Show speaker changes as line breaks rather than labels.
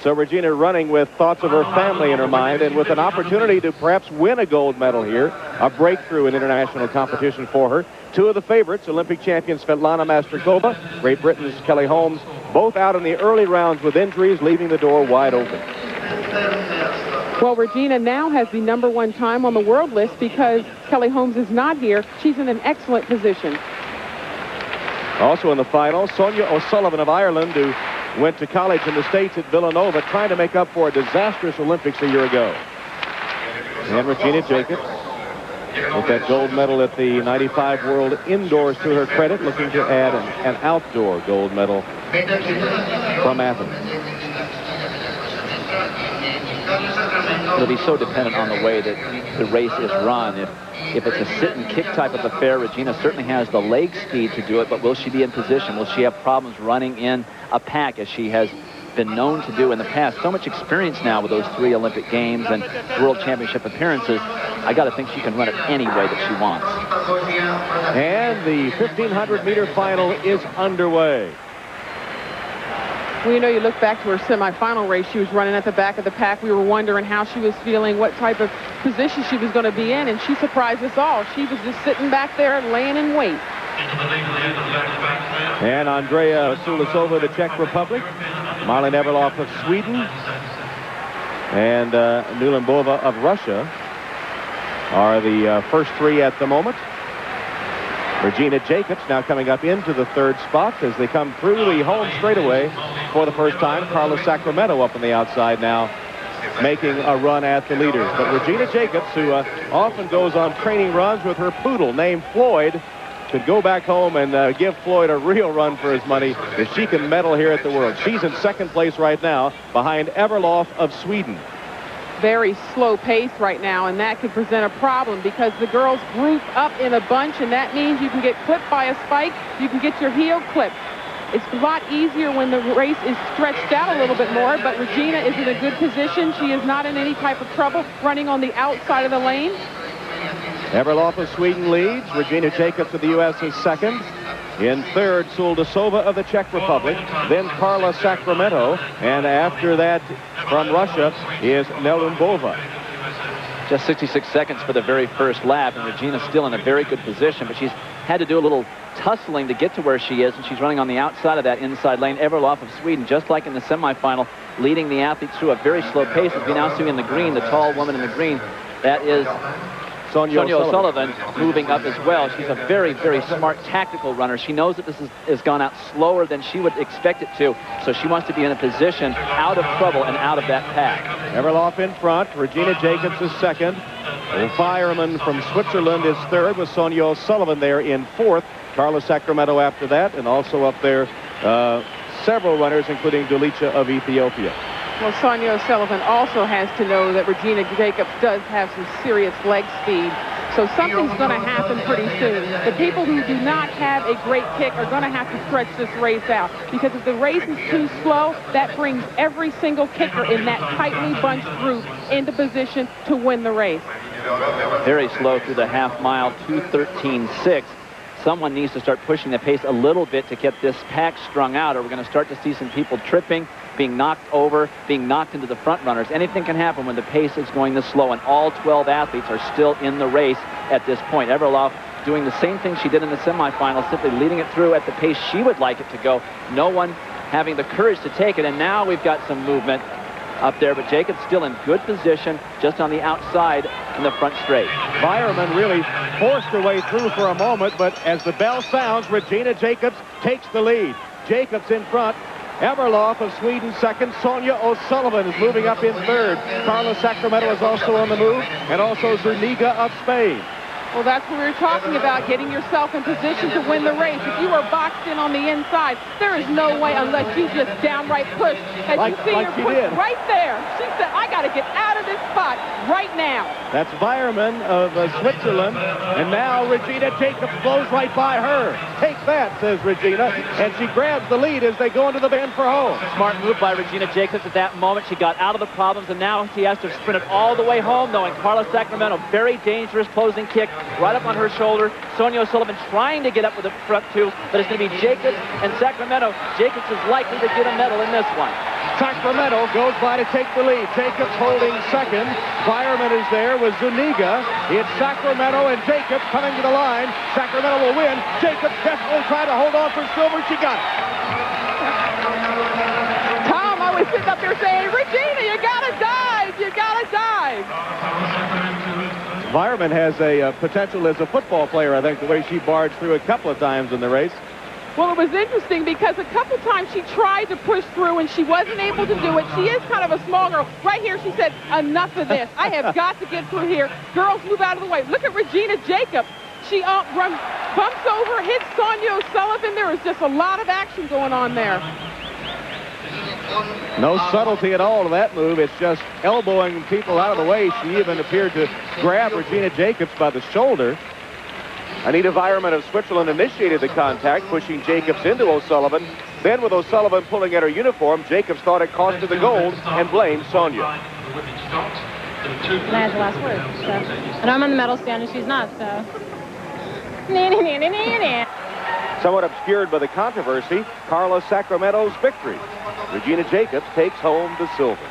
So Regina running with thoughts of her family in her mind and with an opportunity to perhaps win a gold medal here, a breakthrough in international competition for her. Two of the favorites, Olympic champion Svetlana Masterkova, Great Britain's Kelly Holmes, both out in the early rounds with injuries, leaving the door wide open.
Well, Regina now has the #1 time on the world list because Kelly Holmes is not here. She's in an excellent position.
Also in the final, Sonia O'Sullivan of Ireland, who went to college in the States at Villanova, trying to make up for a disastrous Olympics a year ago. And Regina Jacobs, with that gold medal at the 95 World Indoors to her credit, looking to add an outdoor gold medal from Athens.
It'll be so dependent on the way that the race is run. If it's a sit-and-kick type of affair, Regina certainly has the leg speed to do it, but will she be in position? Will she have problems running in a pack as she has been known to do in the past? So much experience now with those 3 Olympic Games and World Championship appearances. I got to think she can run it any way that she wants.
And the 1,500-meter final is underway.
Well, you know, you look back to her semifinal race, she was running at the back of the pack. We were wondering how she was feeling, what type of position she was going to be in, and she surprised us all. She was just sitting back there laying in wait.
And Andrea Šuldesová, the Czech Republic, Malin Ewerlöf of Sweden, and Nelyubova of Russia are the first 3 at the moment. Regina Jacobs now coming up into the 3rd spot as they come through the home straightaway for the first time. Carla Sacramento up on the outside now, making a run at the leaders. But Regina Jacobs, who often goes on training runs with her poodle named Floyd, could go back home and give Floyd a real run for his money if she can medal here at the World. She's in 2nd place right now behind Ewerlöf of Sweden.
Very slow pace right now, and that could present a problem because the girls group up in a bunch, and that means you can get clipped by a spike, you can get your heel clipped. It's a lot easier when the race is stretched out a little bit more, but Regina is in a good position. She is not in any type of trouble running on the outside of the lane.
Ewerlöf of Sweden leads. Regina Jacobs of the U.S. is 2nd. In 3rd, Šuldesová of the Czech Republic. Then Carla Sacramento. And after that, from Russia, is Nelyubova.
Just 66 seconds for the very first lap, and Regina's still in a very good position, but she's had to do a little tussling to get to where she is, and she's running on the outside of that inside lane. Ewerlöf of Sweden, just like in the semifinal, leading the athletes through a very slow pace. As we now see in the green, the tall woman in the green, that is Sonia O'Sullivan moving up as well. She's a very, very smart tactical runner. She knows that this has gone out slower than she would expect it to, so she wants to be in a position out of trouble and out of that pack.
Ewerlöf in front. Regina Jacobs is 2nd. Weyermann from Switzerland is 3rd, with Sonia O'Sullivan there in 4th. Carla Sacramento after that, and also up there several runners, including Dulecha of Ethiopia.
Well, Sonia O'Sullivan also has to know that Regina Jacobs does have some serious leg speed. So something's going to happen pretty soon. The people who do not have a great kick are going to have to stretch this race out. Because if the race is too slow, that brings every single kicker in that tightly bunched group into position to win the race.
Very slow through the half mile, 2:13.6. Someone needs to start pushing the pace a little bit to get this pack strung out, or we're going to start to see some people tripping, being knocked over, being knocked into the front runners. Anything can happen when the pace is going this slow, and all 12 athletes are still in the race at this point. Ewerlöf doing the same thing she did in the semifinal, simply leading it through at the pace she would like it to go. No one having the courage to take it, and now we've got some movement up there, but Jacobs still in good position just on the outside in the front straight.
Weyermann really forced her way through for a moment, but as the bell sounds, Regina Jacobs takes the lead. Jacobs in front. Ewerlöf of Sweden 2nd. Sonia O'Sullivan is moving up in 3rd. Carla Sacramento is also on the move, and also Zúñiga of Spain.
Well, that's what we were talking about, getting yourself in position to win the race. If you are boxed in on the inside, there is no way unless you just downright push. As you see her push right there. She said, I got to get out of this spot right now.
That's Weyermann of Switzerland. And now Regina Jacobs blows right by her. Take that, says Regina. And she grabs the lead as they go into the bend for home.
Smart move by Regina Jacobs at that moment. She got out of the problems, and now she has to sprint it all the way home, though. And Carla Sacramento, very dangerous closing kick right up on her shoulder. Sonia O'Sullivan trying to get up with the front two, but it's going to be Jacobs and Sacramento. Jacobs is likely to get a medal in this one.
Sacramento goes by to take the lead. Jacobs holding second. Weyermann is there with Zúñiga. It's Sacramento and Jacobs coming to the line. Sacramento will win. Jacobs desperately trying to hold on for silver. She got it.
Tom, I was sitting up there saying, Regina, you gotta dive. You gotta dive.
Weyermann has a potential as a football player, I think, the way she barged through a couple of times in the race.
Well, it was interesting because a couple times she tried to push through and she wasn't able to do it. She is kind of a small girl. Right here, she said, enough of this. I have got to get through here. Girls, move out of the way. Look at Regina Jacobs. She bumps over, hits Sonia O'Sullivan. There is just a lot of action going on there.
No subtlety at all to that move. It's just elbowing people out of the way. She even appeared to grab Regina Jacobs by the shoulder. Anita Weyermann of Switzerland initiated the contact, pushing Jacobs into O'Sullivan. Then with O'Sullivan pulling at her uniform, Jacobs thought it cost her the gold and blamed Sonia.
And I had the last word, so. And I'm on the medal stand and she's not, so.
Somewhat obscured by the controversy, Carla Sacramento's victory. Regina Jacobs takes home the silver.